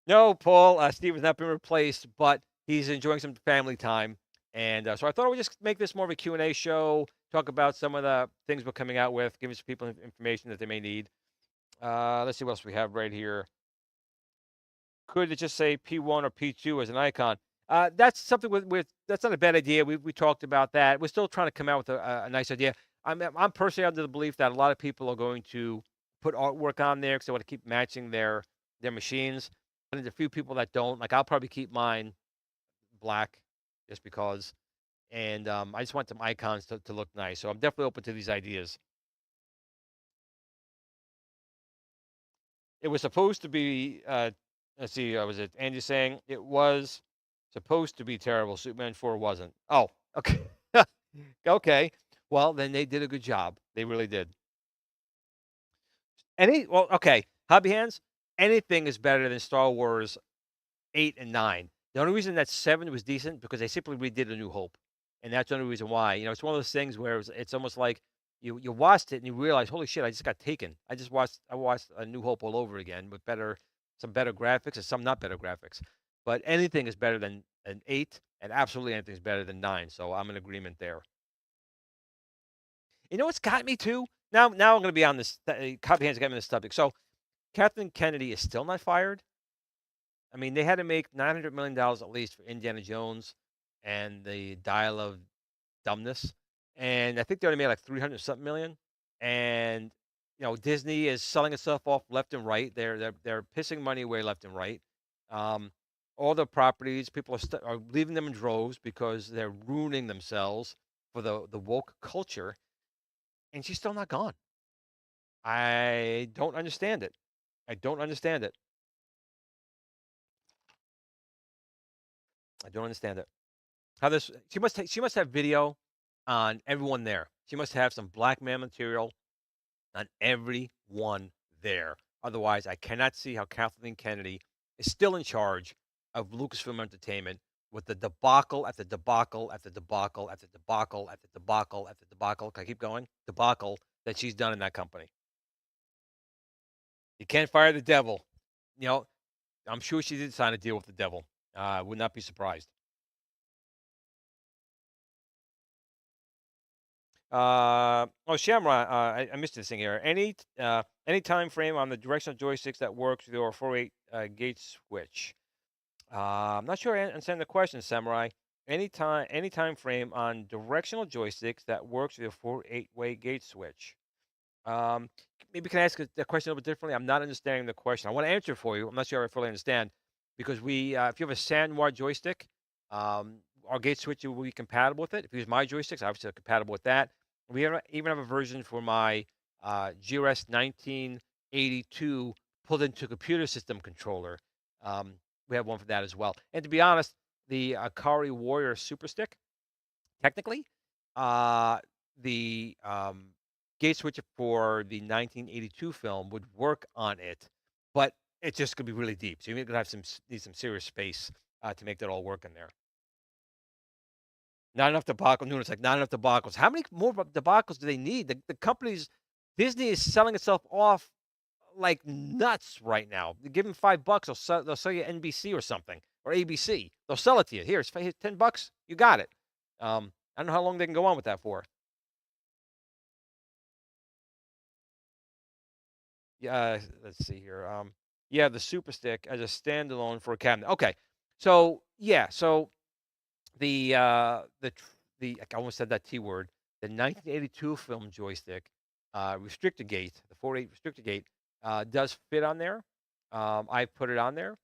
No, Paul, Steve has not been replaced, but he's enjoying some family time. And so I thought I would just make this more of a Q&A show, talk about some of the things we're coming out with, give some people information that they may need. Let's see what else we have right here. Could it just say P1 or P2 as an icon? That's something with that's not a bad idea. We talked about that. We're still trying to come out with a nice idea. I'm personally under the belief that a lot of people are going to put artwork on there because they want to keep matching their machines. But there's a few people that don't. Like I'll probably keep mine black just because. And I just want some icons to look nice. So I'm definitely open to these ideas. It was supposed to be, let's see, was it Andy saying it was supposed to be terrible? Superman 4 wasn't. Oh, okay. Okay. Well, then they did a good job. They really did. Well, okay. Hobby hands, anything is better than Star Wars 8 and 9. The only reason that 7 was decent because they simply redid A New Hope. And that's the only reason why. It's one of those things where it's almost like you watched it and you realize, holy shit, I just got taken. I watched A New Hope all over again with some better graphics and some not better graphics. But anything is better than an 8, and absolutely anything is better than 9. So I'm in agreement there. You know what's got me too? Now I'm going to be on this. Copy hands got me on this topic. So Kathleen Kennedy is still not fired. I mean, they had to make $900 million at least for Indiana Jones and the Dial of Dumbness, and I think they only made like 300 something million. And Disney is selling itself off left and right. They're pissing money away left and right. Um, all the properties, people are leaving them in droves because they're ruining themselves for the woke culture, and she's still not gone. I don't understand it. I don't understand it. I don't understand it. How this she must have video on everyone there. She must have some blackmail material on everyone there. Otherwise, I cannot see how Kathleen Kennedy is still in charge of Lucasfilm Entertainment with the debacle after debacle after debacle after debacle after debacle after debacle. Can I keep going? Debacle that she's done in that company. You can't fire the devil. You know, I'm sure she did sign a deal with the devil. I would not be surprised. Oh, Shamrock, I missed this thing here. Any time frame on the directional joysticks that works with your 4/8 gate switch? I'm not sure I understand the question, Samurai. Any time frame on directional joysticks that works with your 4/8 way gate switch. Um, maybe can I ask the question a little bit differently? I'm not understanding the question. I want to answer it for you. I'm not sure I fully understand because if you have a San Noir joystick, our gate switch will be compatible with it. If you use my joysticks, obviously they're compatible with that. Even have a version for my GRS 1982 pulled into computer system controller. Um, we have one for that as well. And to be honest, the Akari Warrior Super Stick, technically, uh, the gate switcher for the 1982 film would work on it, but it's just gonna be really deep. So you're gonna have need some serious space to make that all work in there. Not enough debacle. Nunes like not enough debacles. How many more debacles do they need? The company's Disney is selling itself off like nuts right now. You give them $5, they'll sell you NBC or something or ABC. They'll sell it to you. Here's $10. You got it. I don't know how long they can go on with that for. Yeah, let's see here. Yeah, the Super Stick as a standalone for a cabinet. Okay, so yeah, so I almost said that T word. The 1982 film joystick, restrictor gate, the 4/8 restrictor gate, does fit on there. I put it on there,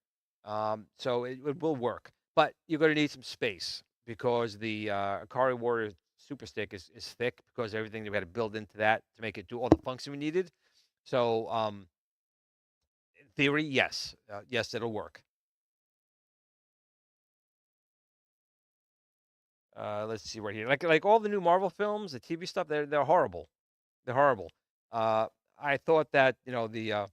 so it will work. But you're going to need some space because the Akari Warrior Super Stick is thick because everything we had to build into that to make it do all the function we needed. So, in theory, yes, yes, it'll work. Let's see right here. Like all the new Marvel films, the TV stuff, they're horrible. They're horrible. Uh, I thought that the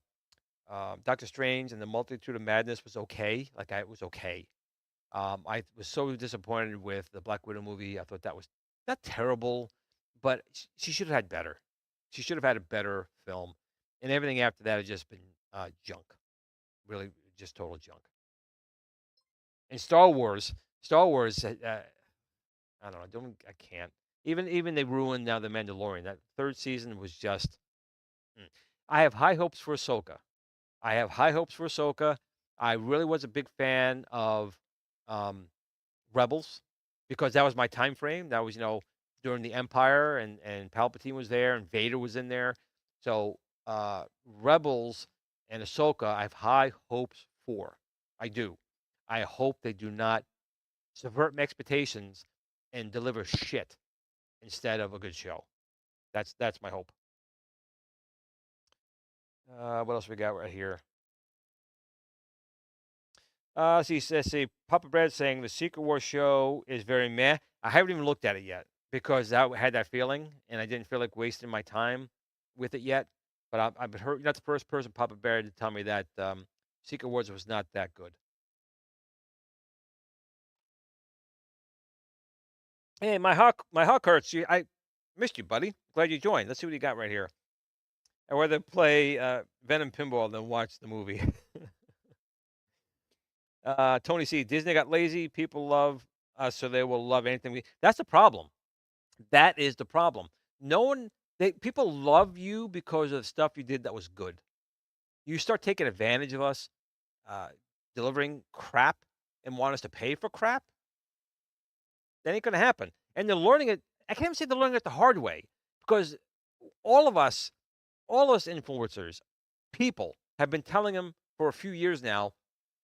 Doctor Strange and the Multitude of Madness was okay. It was okay. I was so disappointed with the Black Widow movie. I thought that was not terrible, but she should have had better. She should have had a better film, and everything after that has just been junk. Really, just total junk. And Star Wars, I don't know. I can't. Even they ruined now the Mandalorian. That third season was just. Mm. I have high hopes for Ahsoka. I have high hopes for Ahsoka. I really was a big fan of um, Rebels because that was my time frame. That was during the Empire and Palpatine was there and Vader was in there. So Rebels and Ahsoka, I have high hopes for. I do. I hope they do not subvert my expectations and deliver shit instead of a good show. That's my hope. What else we got right here? See, Papa Bread saying the Secret War show is very meh. I haven't even looked at it yet because I had that feeling and I didn't feel like wasting my time with it yet. But I've been heard. You're not the first person, Papa Bear, to tell me that Secret Wars was not that good. Hey, my hawk hurts. I missed you, buddy. Glad you joined. Let's see what you got right here. I'd rather play Venom Pinball than watch the movie. Tony C. Disney got lazy. People love us, so they will love anything. That's the problem. That is the problem. No one, people love you because of the stuff you did that was good. You start taking advantage of us, uh, delivering crap, and want us to pay for crap. That ain't gonna happen. And they're learning it. I can't even say they're learning it the hard way because all of us, all us influencers, people have been telling them for a few years now,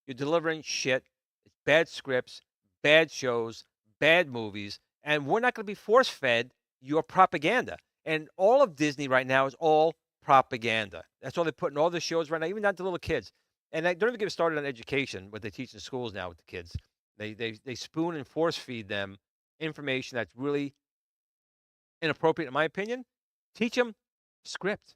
you're delivering shit, it's bad scripts, bad shows, bad movies, and we're not going to be force fed your propaganda. And all of Disney right now is all propaganda. That's all they put in all the shows right now, even down to little kids. And I don't even get started on education, what they teach in schools now with the kids. They spoon and force feed them information that's really inappropriate, in my opinion. Teach them script.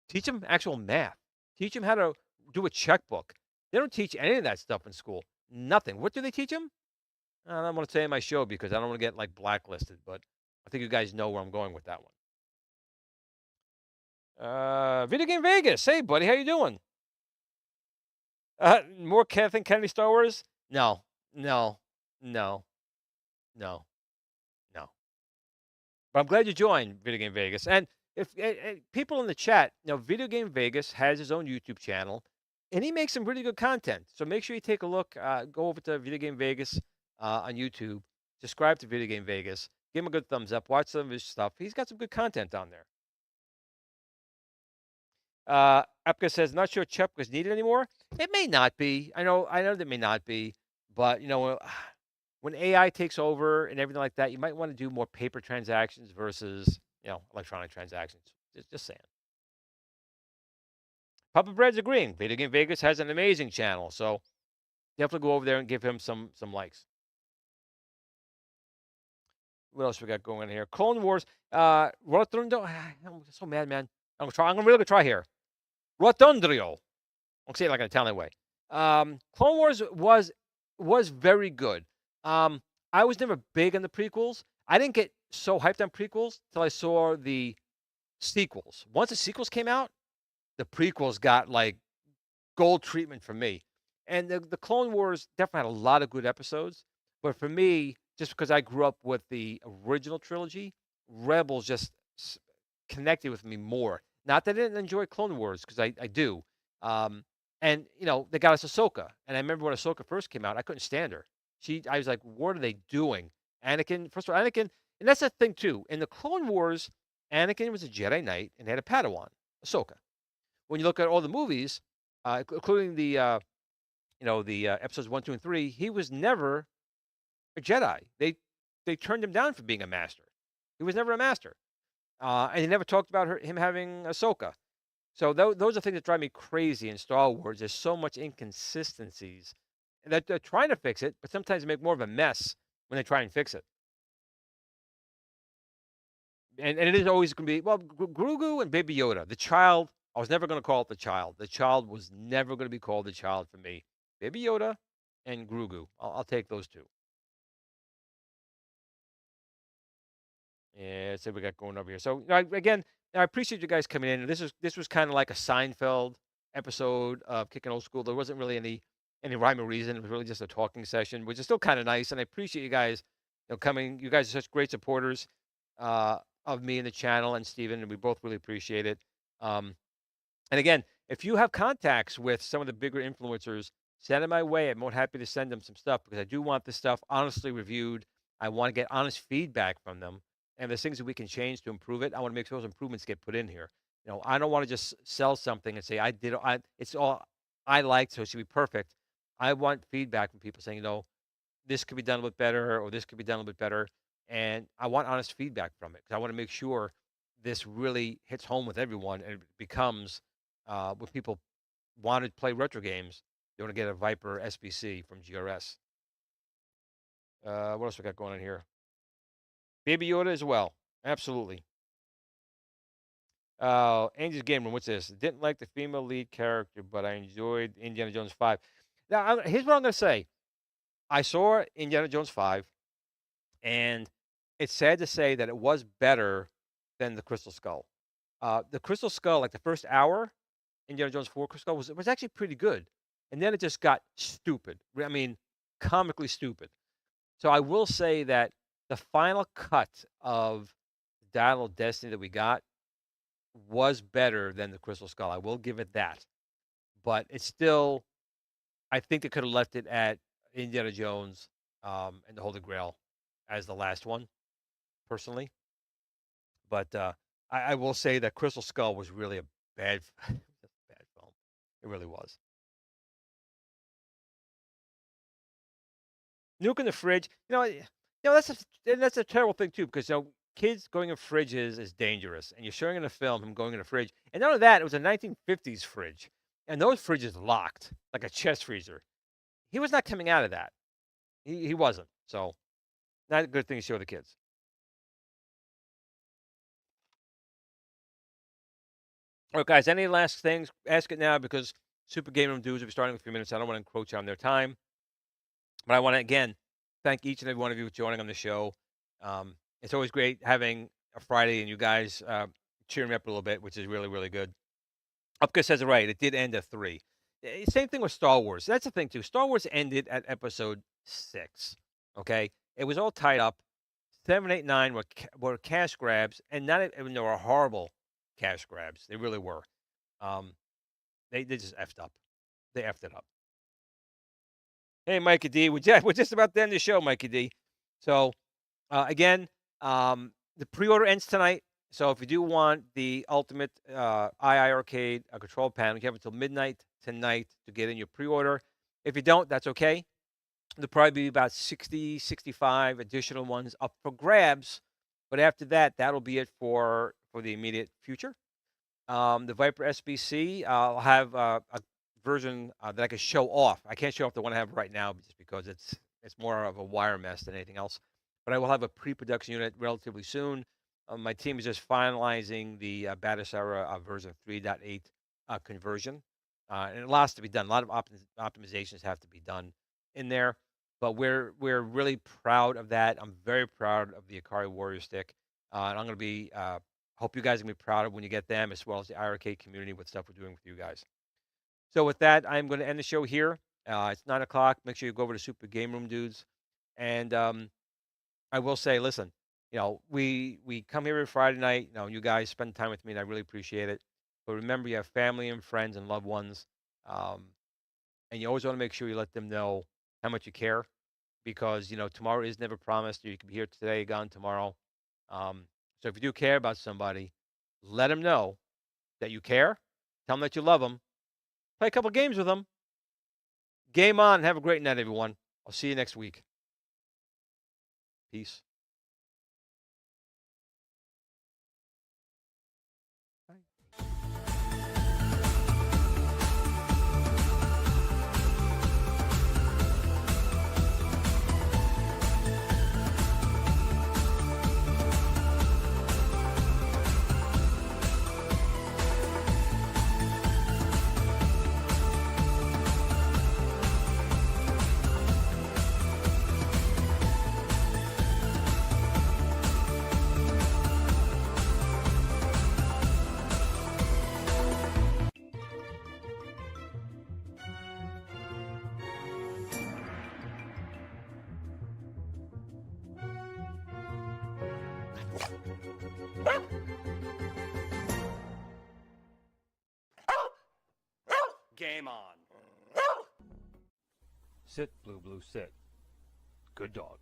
Teach them actual math. Teach them how to do a checkbook. They don't teach any of that stuff in school. Nothing. What do they teach them? I don't want to say in my show because I don't want to get like blacklisted, but I think you guys know where I'm going with that one. Video Game Vegas. Hey, buddy, how you doing? More Kathleen Kennedy Star Wars? No, no, no, no, no. But I'm glad you joined Video Game Vegas. And if people in the chat, Video Game Vegas has his own YouTube channel, and he makes some really good content. So make sure you take a look. Go over to Video Game Vegas on YouTube. Subscribe to Video Game Vegas. Give him a good thumbs up. Watch some of his stuff. He's got some good content on there. Epka says, not sure Chep was needed anymore. It may not be. I know that may not be, but when AI takes over and everything like that, you might want to do more paper transactions versus electronic transactions. Just saying. Papa Bread's agreeing. Video Game Vegas has an amazing channel, so definitely go over there and give him some likes. What else we got going on here? Clone Wars. Rotundo. I'm so mad, man. I'm gonna really try here. Rotundrio. I'll say it like an Italian way. Clone Wars was very good. I was never big on the prequels. I didn't get so hyped on prequels till I saw the sequels. Once the sequels came out, the prequels got like gold treatment for me. And the Clone Wars definitely had a lot of good episodes. But for me, just because I grew up with the original trilogy, Rebels just connected with me more. Not that I didn't enjoy Clone Wars, because I do. And they got us Ahsoka, and I remember when Ahsoka first came out, I couldn't stand her. I was like, what are they doing? Anakin, first of all, Anakin, and that's the thing too. In the Clone Wars, Anakin was a Jedi Knight and had a Padawan, Ahsoka. When you look at all the movies, including the episodes 1, 2, and 3, he was never a Jedi. They turned him down for being a master. He was never a master, and they never talked about him having Ahsoka. So those are things that drive me crazy in Star Wars. There's so much inconsistencies, and that they're trying to fix it, but sometimes they make more of a mess when they try and fix it. And it is always going to be, well, Grogu and Baby Yoda. The child, I was never going to call it the child. The child was never going to be called the child for me. Baby Yoda and Grogu. I'll take those two. Yeah, let's see what we got going over here. So again, I appreciate you guys coming in. This was kind of like a Seinfeld episode of Kickin' Old Skool. There wasn't really any rhyme or reason. It was really just a talking session, which is still kind of nice. And I appreciate you guys, coming. You guys are such great supporters of me and the channel and Steven, and we both really appreciate it. And again, if you have contacts with some of the bigger influencers, send them my way. I'm more happy to send them some stuff because I do want this stuff honestly reviewed. I want to get honest feedback from them. And there's things that we can change to improve it. I want to make sure those improvements get put in here. I don't want to just sell something and say it's all I like, so it should be perfect. I want feedback from people saying, this could be done a little bit better, or this could be done a little bit better. And I want honest feedback from it because I want to make sure this really hits home with everyone and it becomes when people want to play retro games, they want to get a Viper SBC from GRS. What else we got going on here? Baby Yoda as well. Absolutely. Angel's Game Room. What's this? Didn't like the female lead character, but I enjoyed Indiana Jones 5. Now, here's what I'm going to say. I saw Indiana Jones 5, and it's sad to say that it was better than the Crystal Skull. The Crystal Skull, like the first hour, Indiana Jones 4 Crystal Skull, was actually pretty good. And then it just got stupid. I mean, comically stupid. So I will say that the final cut of Dial of Destiny that we got was better than the Crystal Skull. I will give it that. But it's still, I think they could have left it at Indiana Jones and the Holy Grail as the last one, personally. But I will say that Crystal Skull was really a bad, bad film. It really was. Nuke in the fridge. That's a terrible thing too because kids going in fridges is dangerous, and you're showing in a film him going in a fridge. And none of that. It was a 1950s fridge, and those fridges locked like a chest freezer. He was not coming out of that. He wasn't. So, not a good thing to show the kids. All right, guys. Any last things? Ask it now because Super Game Room dudes will be starting in a few minutes. I don't want to encroach on their time, but I want to again thank each and every one of you for joining on the show. It's always great having a Friday and you guys cheering me up a little bit, which is really, really good. Upka says it right. It did end at 3. Same thing with Star Wars. That's the thing too. Star Wars ended at episode 6. Okay, it was all tied up. 7, 8, 9 were cash grabs, and not even they were horrible cash grabs. They really were. Um, they just effed up. They effed it up. Hey, Mikey D, we're just about to end the show, Mikey D. So again, the pre-order ends tonight. So if you do want the ultimate II arcade control panel, you have until midnight tonight to get in your pre-order. If you don't, that's okay. There'll probably be about 60, 65 additional ones up for grabs. But after that, that'll be it for the immediate future. The Viper SBC, I'll have a version that I can show off. I can't show off the one I have right now just because it's more of a wire mess than anything else. But I will have a pre-production unit relatively soon. My team is just finalizing the Batocera version 3.8 conversion, and it lots to be done. A lot of optimizations have to be done in there, but we're really proud of that. I'm very proud of the Akari Warrior Stick, and I'm going to be hope you guys are going to be proud of when you get them, as well as the IRK community with stuff we're doing with you guys. So with that, I'm going to end the show here. It's 9 o'clock. Make sure you go over to Super Game Room, dudes. And I will say, listen, we come here every Friday night. You guys spend time with me, and I really appreciate it. But remember, you have family and friends and loved ones, and you always want to make sure you let them know how much you care, because tomorrow is never promised. You can be here today, gone tomorrow. So if you do care about somebody, let them know that you care. Tell them that you love them. Play a couple games with them. Game on. Have a great night, everyone. I'll see you next week. Peace. Game on. Sit, Blue Blue, sit. Good dog.